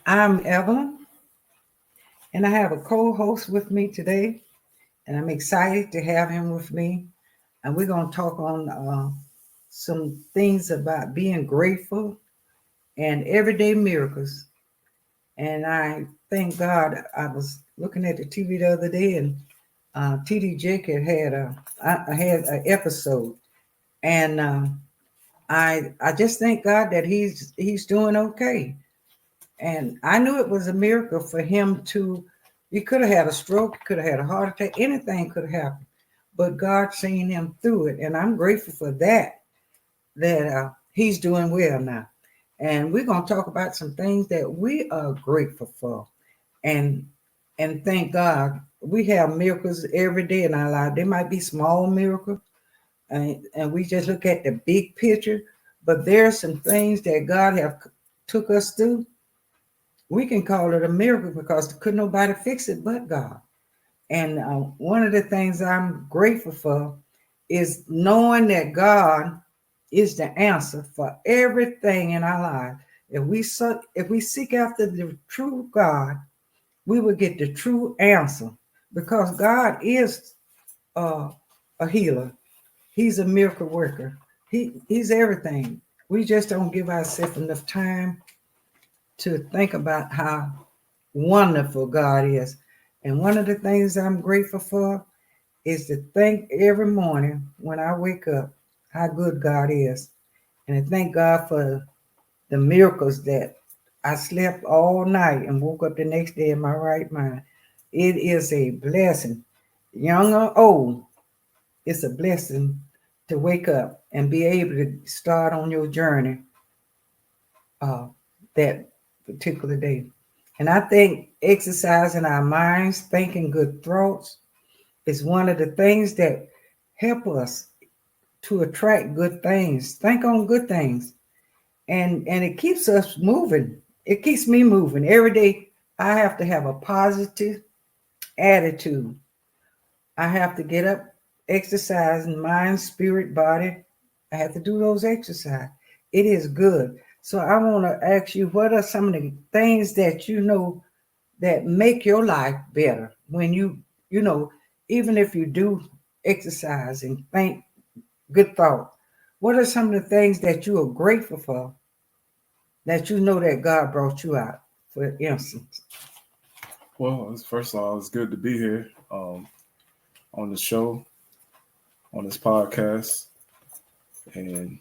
I'm Evelyn, and I have a co-host with me today, and I'm excited to have him with me. And we're going to talk on some things about being grateful and everyday miracles. And I thank God. I was looking at the TV the other day, and TD Jakes I had an episode, and I just thank God that he's doing okay. And I knew it was a miracle for him to, he could have had a stroke, could have had a heart attack, anything could have happened. But God seen him through it. And I'm grateful for that he's doing well now. And we're going to talk about some things that we are grateful for. And and thank God we have miracles every day in our life. They might be small miracles, and we just look at the big picture. But there's some things that God have took us through, we can call it a miracle because could nobody fix it but God. And one of the things I'm grateful for is knowing that God is the answer for everything in our life. If we seek after the true God, we will get the true answer because God is uh, a healer. He's a miracle worker. He's everything. We just don't give ourselves enough time to think about how wonderful God is. And one of the things I'm grateful for is to think every morning when I wake up how good God is. And to thank God for the miracles that I slept all night and woke up the next day in my right mind. It is a blessing. Young or old, it's a blessing to wake up and be able to start on your journey uh, that particular day. And I think exercising our minds, thinking good thoughts, is one of the things that help us to attract good things. Think on good things. And it keeps us moving. It keeps me moving. Every day I have to have a positive attitude. I have to get up, exercise in mind, spirit, body. I have to do those exercise. It is good. So I want to ask you, what are some of the things that you know that make your life better when you know, even if you do exercise and think good thought, what are some of the things that you are grateful for that you know that God brought you out, for instance? Well, first of all, it's good to be here on the show, on this podcast. And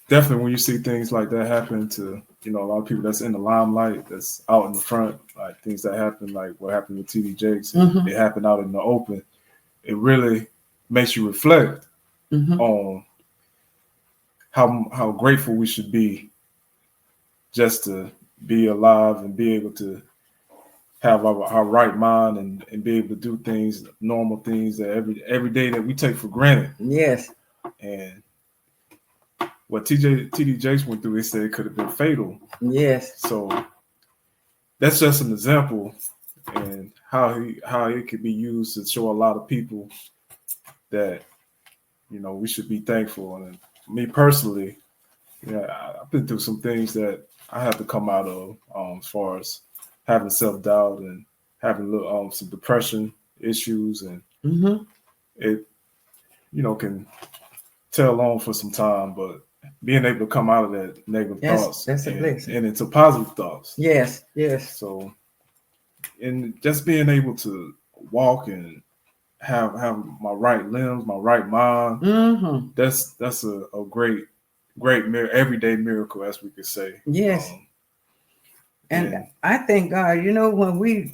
definitely when you see things like that happen to, a lot of people that's in the limelight, that's out in the front, like things that happen, like what happened with TD Jakes, Mm-hmm. it happened out in the open, it really makes you reflect Mm-hmm. on how grateful we should be just to be alive and be able to have our right mind and be able to do things, normal things that every day that we take for granted. Yes. And what TD Jakes went through, they said it could have been fatal. Yes. So that's just an example and how it could be used to show a lot of people that we should be thankful. And me personally, I've been through some things that I had to come out of as far as having self-doubt and having some depression issues, and Mm-hmm. it can tail on for some time, but being able to come out of that negative thoughts That's a blessing. and into positive thoughts. Yes. Yes. So, and just being able to walk and have my right limbs, my right mind, Mm-hmm. that's a great everyday miracle, as we could say. Yes. And And I thank God, when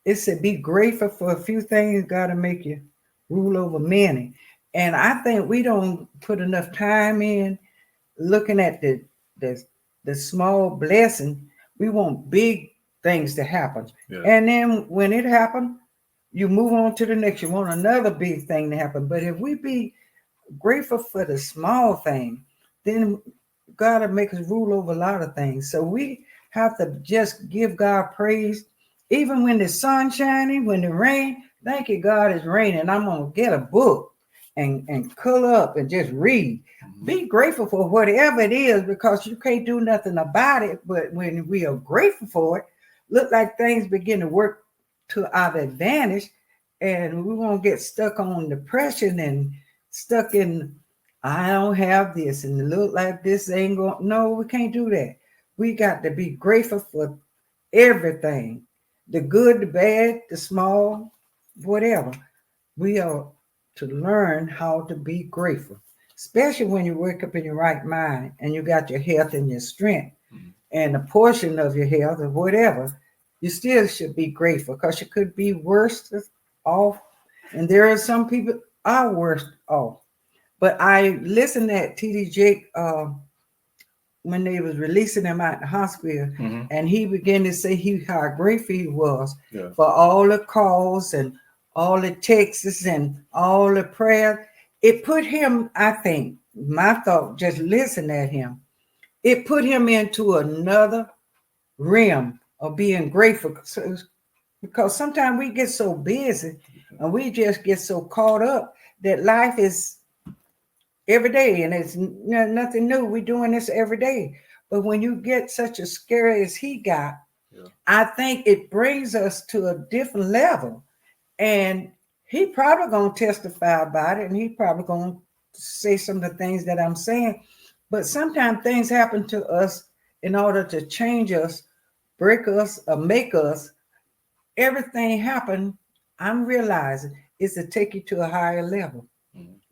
it said be grateful for a few things, God will make you rule over many. And I think we don't put enough time in looking at the the small blessing. We want big things to happen. yeah, And then when it happens, you move on to the next. You want another big thing to happen. But if we be grateful for the small thing, then God will make us rule over a lot of things. So we have to just give God praise. Even when the sun shining, when the rain, thank you, God, is raining. I'm gonna get a book and curl up and just read. Be grateful for whatever it is because you can't do nothing about it. But when we are grateful for it, look like things begin to work to our advantage, and we won't get stuck on depression and stuck in, I don't have this and it look like this ain't going. No, we can't do that. We got to be grateful for everything, the good, the bad, the small, whatever. We are to learn how to be grateful, especially when you wake up in your right mind and you got your health and your strength and a portion of your health or whatever. You still should be grateful because you could be worse off, and there are some people are worse off. But I listened at TD Jake when they was releasing him out the hospital, and he began to say how grateful he was for all the calls and all the texts and all the prayers. It put him, I think, my thought, just listen at him, it put him into another realm of being grateful. Because sometimes we get so busy and we just get so caught up that life is every day and it's nothing new. We're doing this every day. But when you get such a scare as he got, I think it brings us to a different level. And he probably going to testify about it, and he probably going to say some of the things that I'm saying. But sometimes things happen to us in order to change us, break us, or make us. Everything happen, I'm realizing, is to take you to a higher level.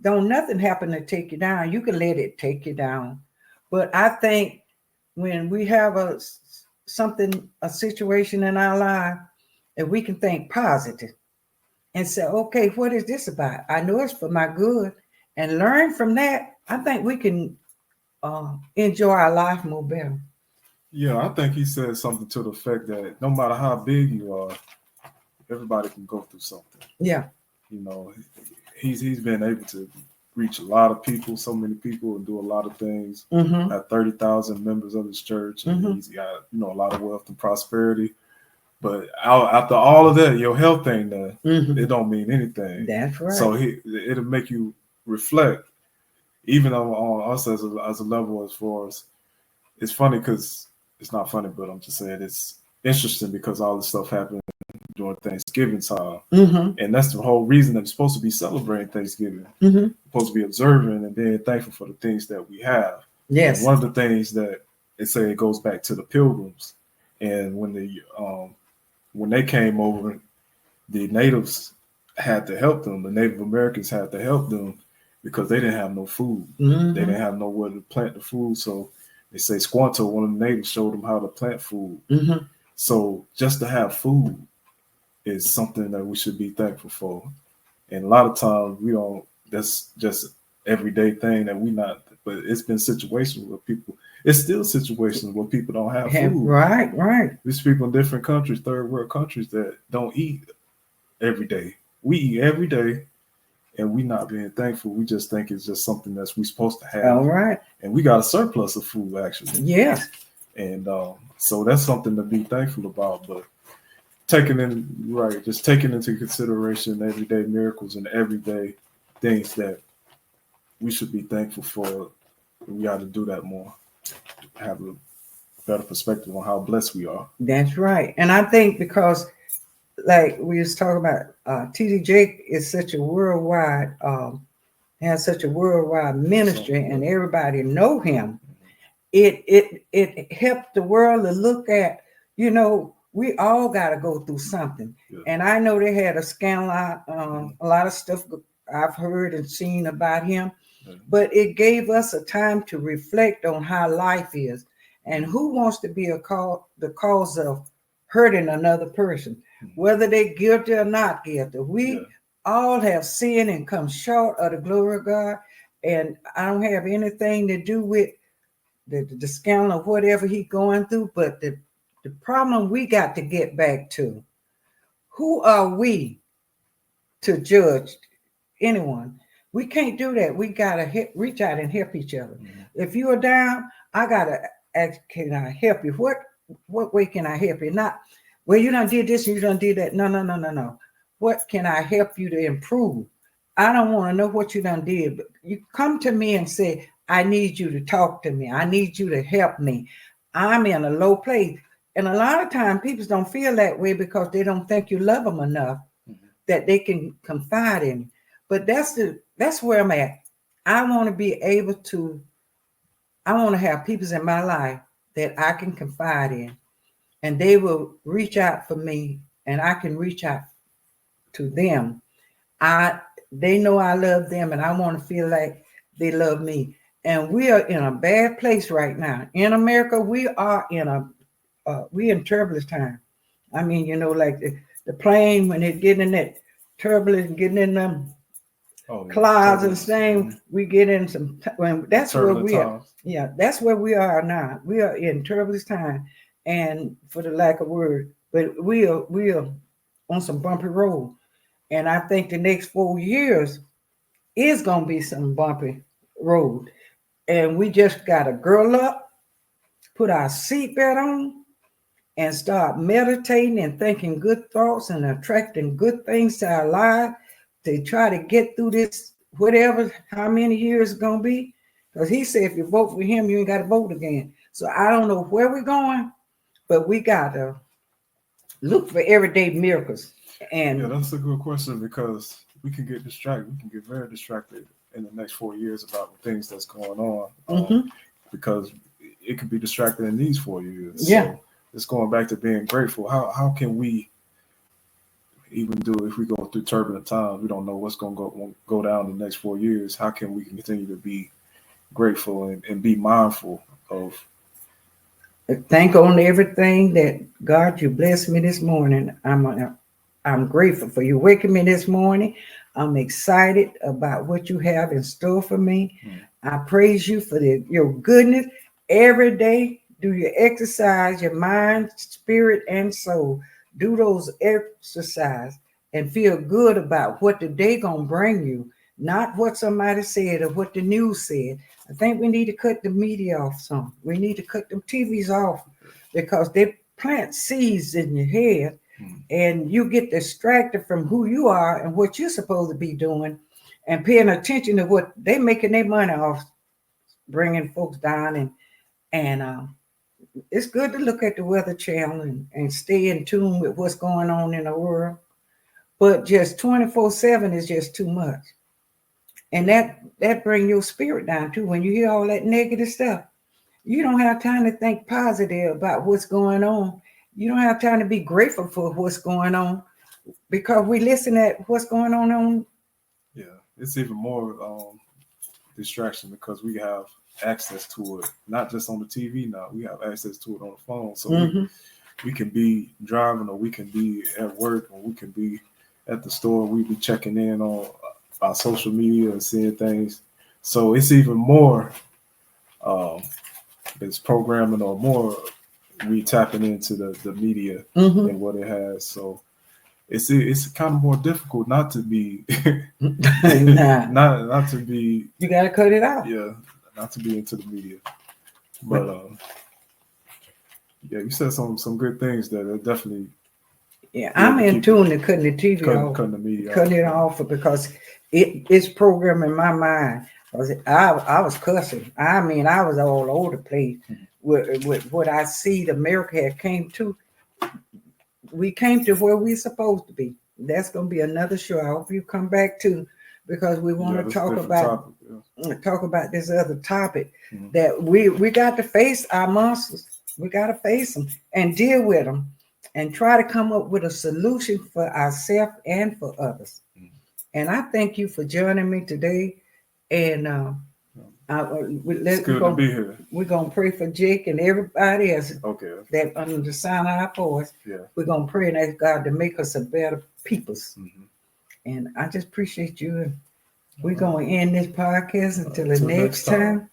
Don't nothing happen to take you down. You can let it take you down. But I think when we have a situation in our life, that we can think positive and say, okay, what is this about? I know it's for my good, and learn from that. I think we can enjoy our life more better. Yeah, I think he said something to the effect that no matter how big you are, everybody can go through something. Yeah. You know, he's been able to reach a lot of people, so many people, and do a lot of things. Have 30,000 members of his church, and he's got a lot of wealth and prosperity. But after all of that, your health ain't done. It don't mean anything. That's right. So it'll make you reflect, even on us as a level, as far as, it's funny because it's not funny, but I'm just saying it's interesting because all this stuff happened during Thanksgiving time. And that's the whole reason that we're supposed to be celebrating Thanksgiving. We're supposed to be observing and being thankful for the things that we have. Yes. And one of the things that they say, it goes back to the Pilgrims. And when they came over, the natives had to help them. The Native Americans had to help them because they didn't have no food. They didn't have nowhere to plant the food. So they say Squanto, one of the natives, showed them how to plant food. So just to have food is something that we should be thankful for. And a lot of times we don't, that's just everyday thing that we not, but it's been situations where people, it's still situations where people don't have food. Right. There's people in different countries, third world countries, that don't eat every day. We eat every day, and we not being thankful. We just think it's just something that's we supposed to have. All right. And we got a surplus of food, actually. Yes. And so that's something to be thankful about. But taking into consideration everyday miracles and everyday things that we should be thankful for. We got to do that more. Have a better perspective on how blessed we are. That's right. And I think because, like we was talking about, TD Jake is such a worldwide, has such a worldwide ministry, and everybody know him. It helped the world to look at, we all got to go through something. Yeah. And I know they had a scandal, a lot of stuff I've heard and seen about him, but it gave us a time to reflect on how life is and who wants to be the cause of hurting another person, whether they're guilty or not guilty. We all have sinned and come short of the glory of God. And I don't have anything to do with the scandal or whatever he's going through, but the problem we got to get back to, who are we to judge anyone? We can't do that. We got to reach out and help each other. If you are down, I got to ask, can I help you? What way can I help you? Not, well, you done did this and you done did that. No. What can I help you to improve? I don't want to know what you done did, but you come to me and say, I need you to talk to me. I need you to help me. I'm in a low place. And a lot of times people don't feel that way because they don't think you love them enough that they can confide in. But that's where I'm at. I want to be able to, I want to have people in my life that I can confide in, and they will reach out for me and I can reach out to them. They know I love them and I want to feel like they love me. And we are in a bad place right now. In America, we are in turbulent time. I mean, like the plane when it getting in that turbulence, getting in them clouds and things, we get in some. That's where we are. Yeah, that's where we are now. We are in turbulent time, and for the lack of word, but we are on some bumpy road. And I think the next 4 years is gonna be some bumpy road. And we just gotta girl up, put our seatbelt on, and start meditating and thinking good thoughts and attracting good things to our life to try to get through this, whatever, how many years it's going to be. Because he said, if you vote for him, you ain't got to vote again. So I don't know where we're going, but we got to look for everyday miracles. And yeah, that's a good question because we can get distracted. We can get very distracted in the next 4 years about the things that's going on because it could be distracted in these 4 years. Yeah. So it's going back to being grateful. How can we even do if we go through turbulent times? We don't know what's going to go down in the next 4 years. How can we continue to be grateful and be mindful of? Thank on everything that God, you blessed me this morning. I'm grateful for you waking me this morning. I'm excited about what you have in store for me. I praise you for your goodness every day. Do your exercise, your mind, spirit, and soul. Do those exercise and feel good about what the day gonna bring you, not what somebody said or what the news said. I think we need to cut the media off some. We need to cut them TVs off because they plant seeds in your head and you get distracted from who you are and what you're supposed to be doing and paying attention to what they making their money off, bringing folks down. And it's good to look at the Weather Channel and stay in tune with what's going on in the world. But just 24/7 is just too much. And that brings your spirit down too. When you hear all that negative stuff, you don't have time to think positive about what's going on. You don't have time to be grateful for what's going on because we listen at what's going on. Yeah, it's even more distraction because we have access to it, not just on the TV now. We have access to it on the phone. So we can be driving or we can be at work or we can be at the store. We be checking in on our social media and seeing things. So it's even more it's programming or more we tapping into the media than what it has. So it's kind of more difficult not to be not to be. You got to cut it out. Yeah, not to be into the media. But yeah, you said some good things that are definitely. Yeah, I'm in tune to cutting the TV off, cutting the media, cutting it off because it's programming my mind. I was cussing. I mean, I was all over the place with what I see. The America had came to. We came to where we're supposed to be. That's going to be another show. I hope you come back to because we want to talk about this other topic that we got to face our monsters. We got to face them and deal with them and try to come up with a solution for ourselves and for others. And I thank you for joining me today. And it's good to be here. We're going to pray for Jake and everybody else that under the sound of our voice. Yeah. We're going to pray and ask God to make us a better peoples. And I just appreciate you. And we're going to end this podcast until the next time.